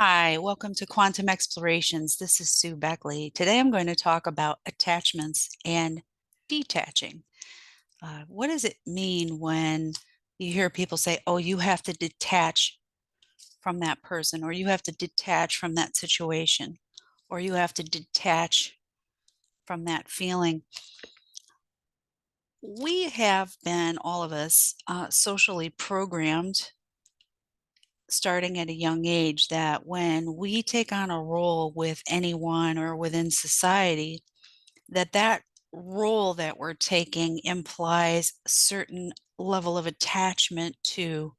Hi, welcome to Quantum Explorations. This is Sue Beckley. Today I'm going to talk about attachments and detaching. What does it mean when you hear people say, oh, you have to detach from that person, or you have to detach from that situation, or you have to detach from that feeling? We have been, all of us, socially programmed starting at a young age that when we take on a role with anyone or within society, that role that we're taking implies a certain level of attachment to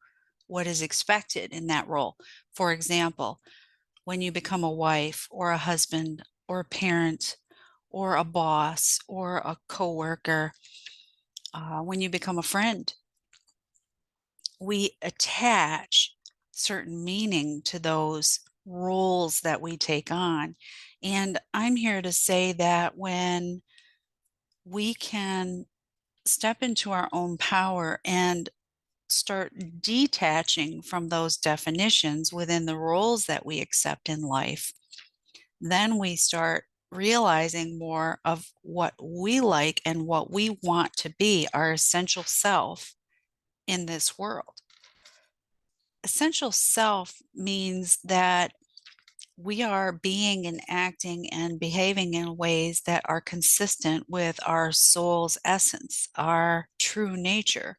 what is expected in that role. For example, when you become a wife or a husband or a parent or a boss or a coworker, when you become a friend, we attach certain meaning to those roles that we take on. And I'm here to say that when we can step into our own power and start detaching from those definitions within the roles that we accept in life, then we start realizing more of what we like and what we want to be, our essential self in this world. Essential self means that we are being and acting and behaving in ways that are consistent with our soul's essence, our true nature.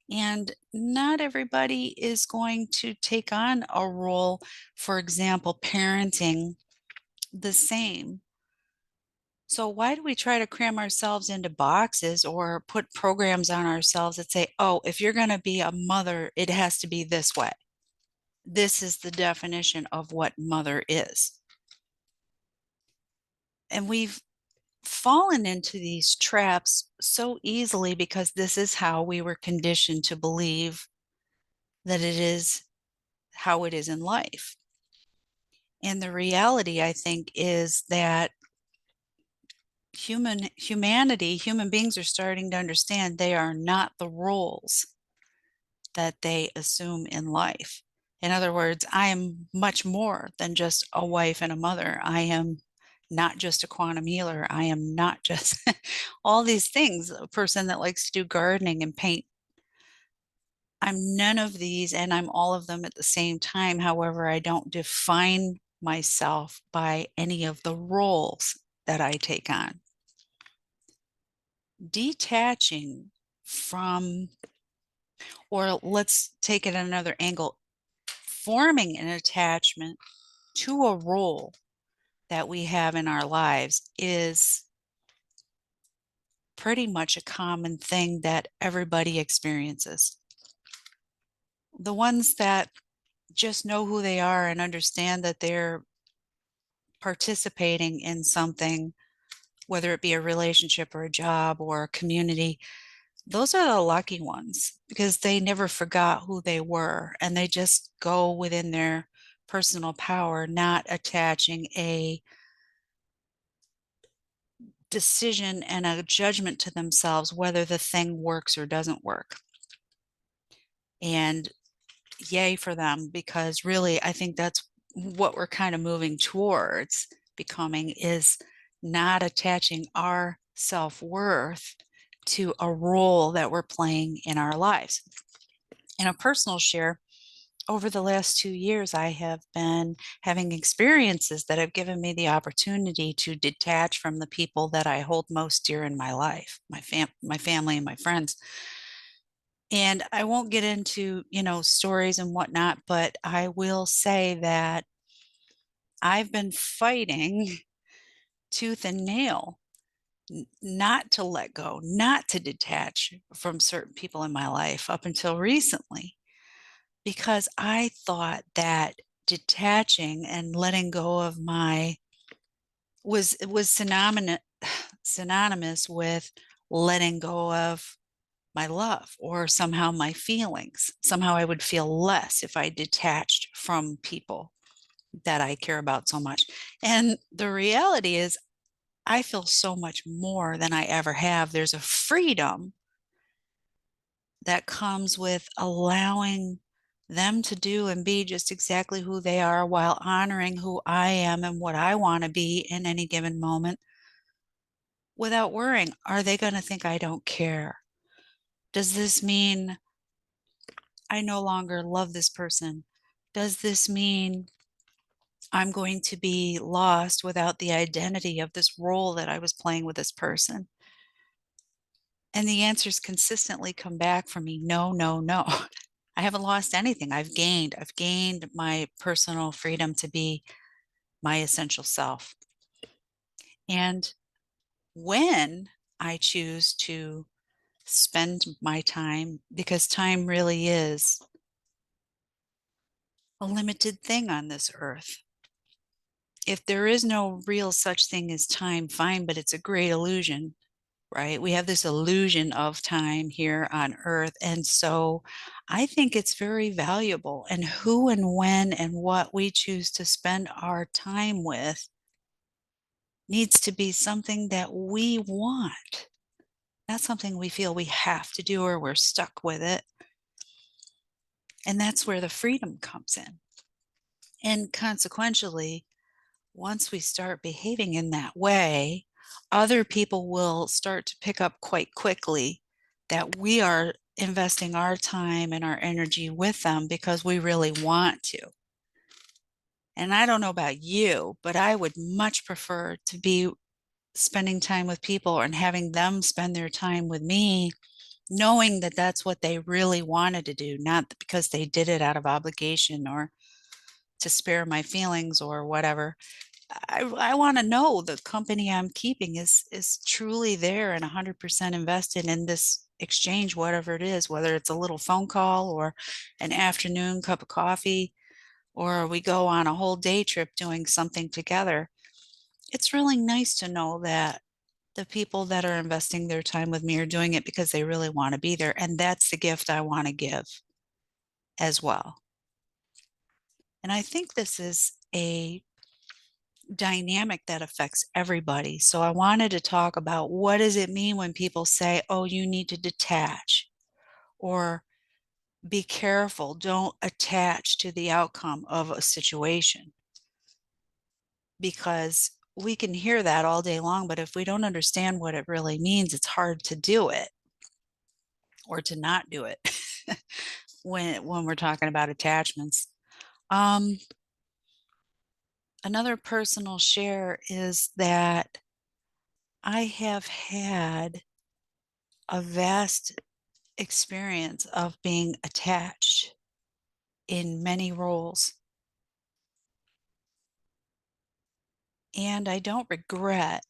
And not everybody is going to take on a role, for example, parenting, the same. So, why do we try to cram ourselves into boxes or put programs on ourselves that say, oh, if you're going to be a mother, it has to be this way? This is the definition of what mother is. And we've fallen into these traps so easily because this is how we were conditioned to believe that it is how it is in life. And the reality, I think, is that human beings are starting to understand they are not the roles that they assume in life. In other words, I am much more than just a wife and a mother. I am not just a quantum healer. I am not just all these things, a person that likes to do gardening and paint. I'm none of these, and I'm all of them at the same time. However, I don't define myself by any of the roles that I take on. Detaching from, or let's take it another angle, forming an attachment to a role that we have in our lives is pretty much a common thing that everybody experiences. The ones that just know who they are and understand that they're participating in something, whether it be a relationship or a job or a community, those are the lucky ones because they never forgot who they were and they just go within their personal power, not attaching a decision and a judgment to themselves whether the thing works or doesn't work. And yay for them, because really, I think that's what we're kind of moving towards becoming, is not attaching our self-worth to a role that we're playing in our lives. In a personal share, over the last 2 years, I have been having experiences that have given me the opportunity to detach from the people that I hold most dear in my life, my family and my friends. And I won't get into, stories and whatnot, but I will say that I've been fighting tooth and nail not to let go, not to detach from certain people in my life up until recently, because I thought that detaching and letting go of my was synonymous with letting go of my love or somehow my feelings. Somehow I would feel less if I detached from people that I care about so much. And the reality is, I feel so much more than I ever have. There's a freedom that comes with allowing them to do and be just exactly who they are while honoring who I am and what I want to be in any given moment without worrying, are they going to think I don't care? Does this mean I no longer love this person? Does this mean I'm going to be lost without the identity of this role that I was playing with this person? And the answers consistently come back for me, no, no, no. I haven't lost anything. I've gained my personal freedom to be my essential self. And when I choose to spend my time, because time really is a limited thing on this earth. If there is no real such thing as time, fine, but it's a great illusion, right? We have this illusion of time here on earth. And so I think it's very valuable. And who and when and what we choose to spend our time with needs to be something that we want, not something we feel we have to do or we're stuck with it. And that's where the freedom comes in. And consequentially, once we start behaving in that way, other people will start to pick up quite quickly that we are investing our time and our energy with them because we really want to. And I don't know about you, but I would much prefer to be spending time with people and having them spend their time with me, knowing that that's what they really wanted to do, not because they did it out of obligation or to spare my feelings or whatever. I want to know the company I'm keeping is truly there and 100% invested in this exchange, whatever it is, whether it's a little phone call or an afternoon cup of coffee, or we go on a whole day trip doing something together. It's really nice to know that the people that are investing their time with me are doing it because they really want to be there. And that's the gift I want to give as well. And I think this is a dynamic that affects everybody. So I wanted to talk about what does it mean when people say, "Oh, you need to detach," or "Be careful, don't attach to the outcome of a situation." Because we can hear that all day long, but if we don't understand what it really means, it's hard to do it or to not do it when we're talking about attachments. Um, Another personal share is that I have had a vast experience of being attached in many roles. And I don't regret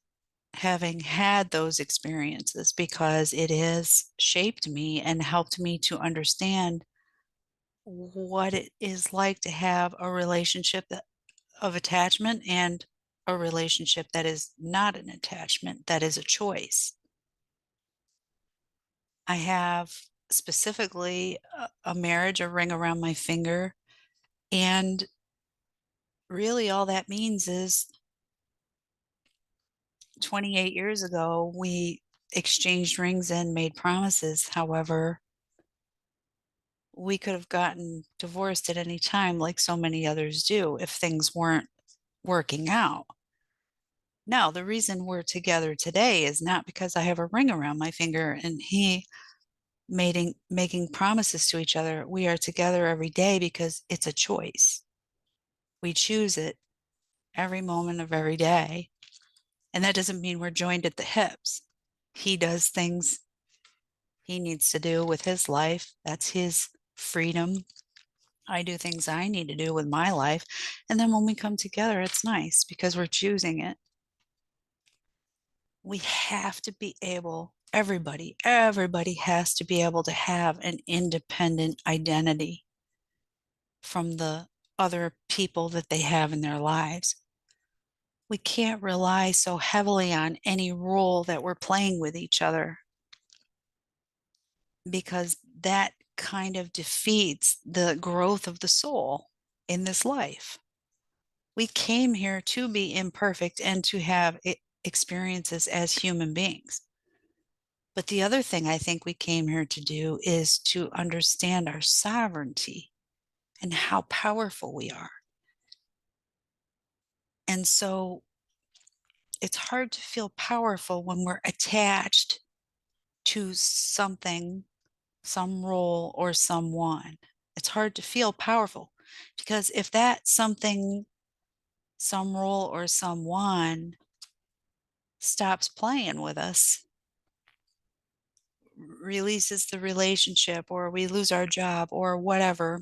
having had those experiences because it has shaped me and helped me to understand what it is like to have a relationship of attachment and a relationship that is not an attachment, that is a choice. I have specifically a marriage, a ring around my finger, and really all that means is 28 years ago, we exchanged rings and made promises. However, we could have gotten divorced at any time, like so many others do, if things weren't working out. Now, the reason we're together today is not because I have a ring around my finger and he making promises to each other. We are together every day because it's a choice. We choose it every moment of every day. And that doesn't mean we're joined at the hips. He does things he needs to do with his life. That's his freedom. I do things I need to do with my life. And then when we come together, it's nice because we're choosing it. We have to be able, everybody has to be able to have an independent identity from the other people that they have in their lives. We can't rely so heavily on any role that we're playing with each other because that kind of defeats the growth of the soul in this life. We came here to be imperfect and to have experiences as human beings. But the other thing I think we came here to do is to understand our sovereignty. and how powerful we are. And so it's hard to feel powerful when we're attached to something, some role, or someone. It's hard to feel powerful because if that something, some role, or someone stops playing with us, releases the relationship, or we lose our job, or whatever,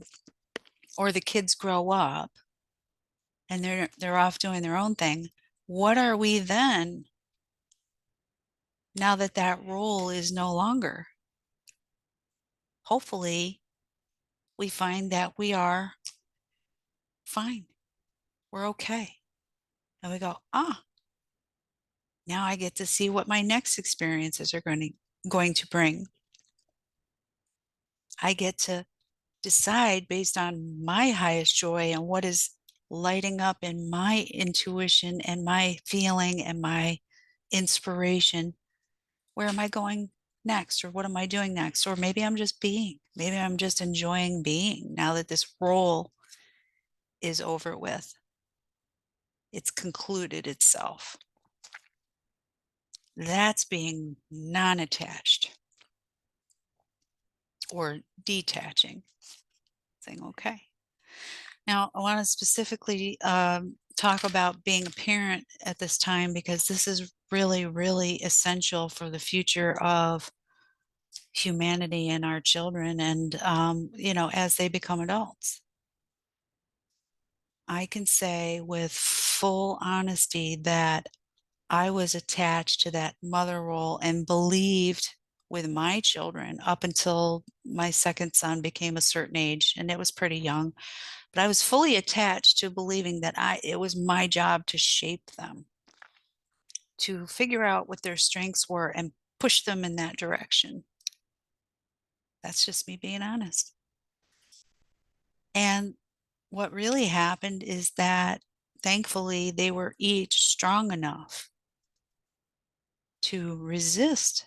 or the kids grow up and they're off doing their own thing, what are we then now that that role is no longer? Hopefully, we find that we are fine. We're okay. And we go, now I get to see what my next experiences are going to bring. I get to decide based on my highest joy and what is lighting up in my intuition and my feeling and my inspiration. Where am I going next? Or what am I doing next? Or maybe I'm just being. Maybe I'm just enjoying being now that this role is over with. It's concluded itself. That's being non attached or detaching, saying, okay. Now, I want to specifically talk about being a parent at this time because this is really, really essential for the future of humanity and our children and, as they become adults. I can say with full honesty that I was attached to that mother role and believed with my children up until my second son became a certain age, and it was pretty young. But I was fully attached to believing that it was my job to shape them, to figure out what their strengths were and push them in that direction. That's just me being honest. And what really happened is that thankfully they were each strong enough to resist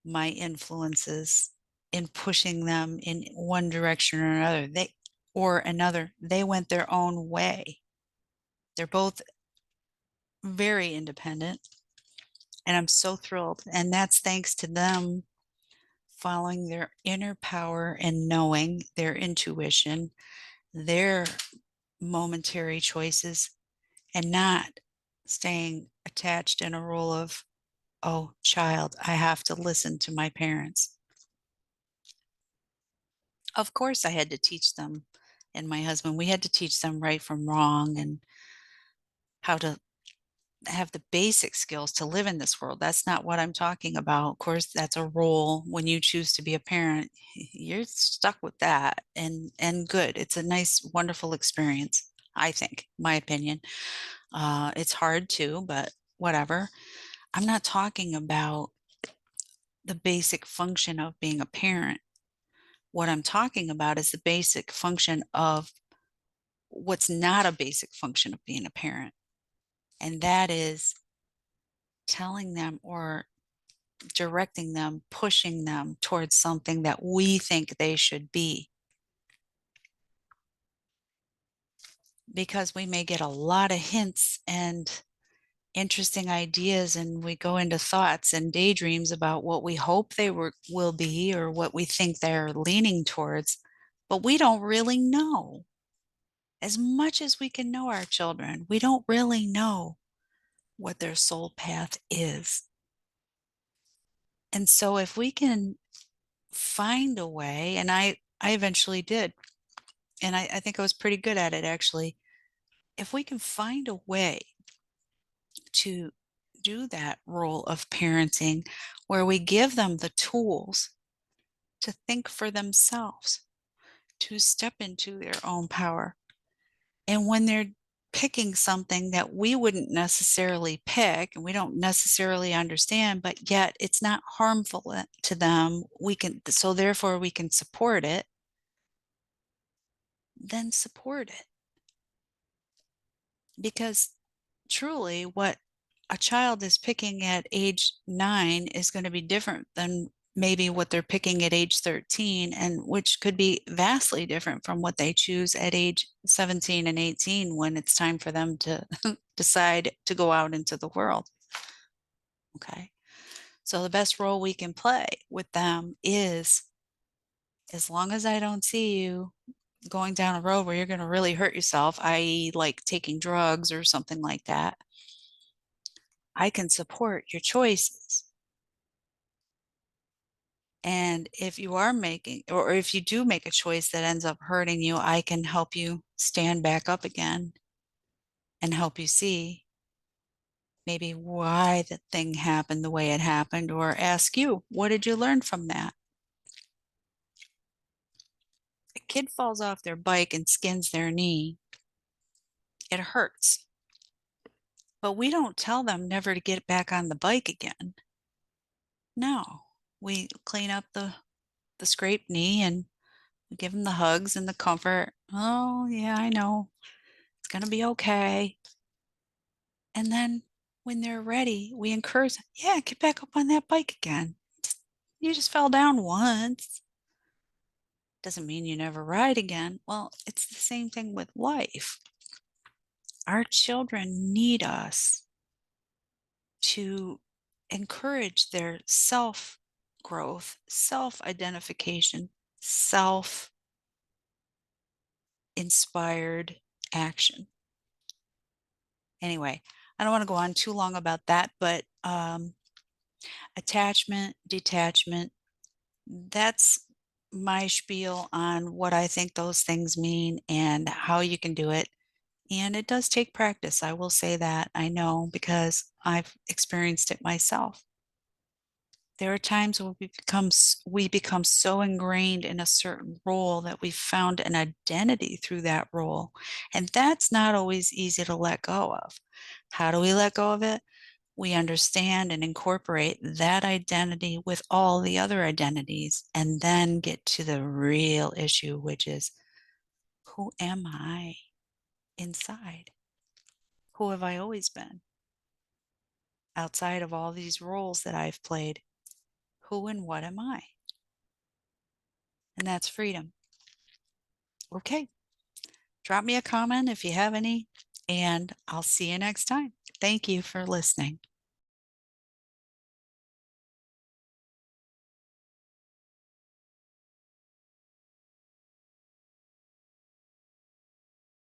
my influences in pushing them in one direction or another. They went their own way. They're both very independent, and I'm so thrilled. And that's thanks to them following their inner power and knowing their intuition, their momentary choices, and not staying attached in a role of, oh, child, I have to listen to my parents. Of course, I had to teach them, and my husband, we had to teach them right from wrong and how to have the basic skills to live in this world. That's not what I'm talking about. Of course, that's a role when you choose to be a parent. You're stuck with that and good. It's a nice, wonderful experience, I think, my opinion. It's hard too, but whatever. I'm not talking about the basic function of being a parent. What I'm talking about is the basic function of what's not a basic function of being a parent. And that is telling them or directing them, pushing them towards something that we think they should be. Because we may get a lot of hints and interesting ideas, and we go into thoughts and daydreams about what we hope will be or what we think they're leaning towards, but we don't really know. As much as we can know our children, we don't really know what their soul path is. And so if we can find a way, and I eventually did, and I think I was pretty good at it actually. If we can find a way to do that role of parenting where we give them the tools to think for themselves, to step into their own power. And when they're picking something that we wouldn't necessarily pick and we don't necessarily understand, but yet it's not harmful to them, so therefore we can support it, then support it. Because truly what a child is picking at age 9 is going to be different than maybe what they're picking at age 13, and which could be vastly different from what they choose at age 17 and 18 when it's time for them to decide to go out into the world. Okay. So the best role we can play with them is, as long as I don't see you going down a road where you're going to really hurt yourself, i.e., like taking drugs or something like that, I can support your choices. And if you are making, or if you do make a choice that ends up hurting you, I can help you stand back up again and help you see maybe why the thing happened the way it happened, or ask you, what did you learn from that? A kid falls off their bike and skins their knee. It hurts. But we don't tell them never to get back on the bike again. No, we clean up the scraped knee and we give them the hugs and the comfort. Oh, yeah, I know. It's going to be okay. And then when they're ready, we encourage them, yeah, get back up on that bike again. You just fell down once. Doesn't mean you never ride again. Well, it's the same thing with life. Our children need us to encourage their self growth, self identification, self inspired action. Anyway, I don't want to go on too long about that, but attachment, detachment, that's my spiel on what I think those things mean and how you can do it. And it does take practice. I will say that. I know because I've experienced it myself. There are times when we become so ingrained in a certain role that we've found an identity through that role. And that's not always easy to let go of. How do we let go of it? We understand and incorporate that identity with all the other identities and then get to the real issue, which is, who am I inside? Who have I always been? Outside of all these roles that I've played, who and what am I? And that's freedom. Okay. Drop me a comment if you have any, and I'll see you next time. Thank you for listening.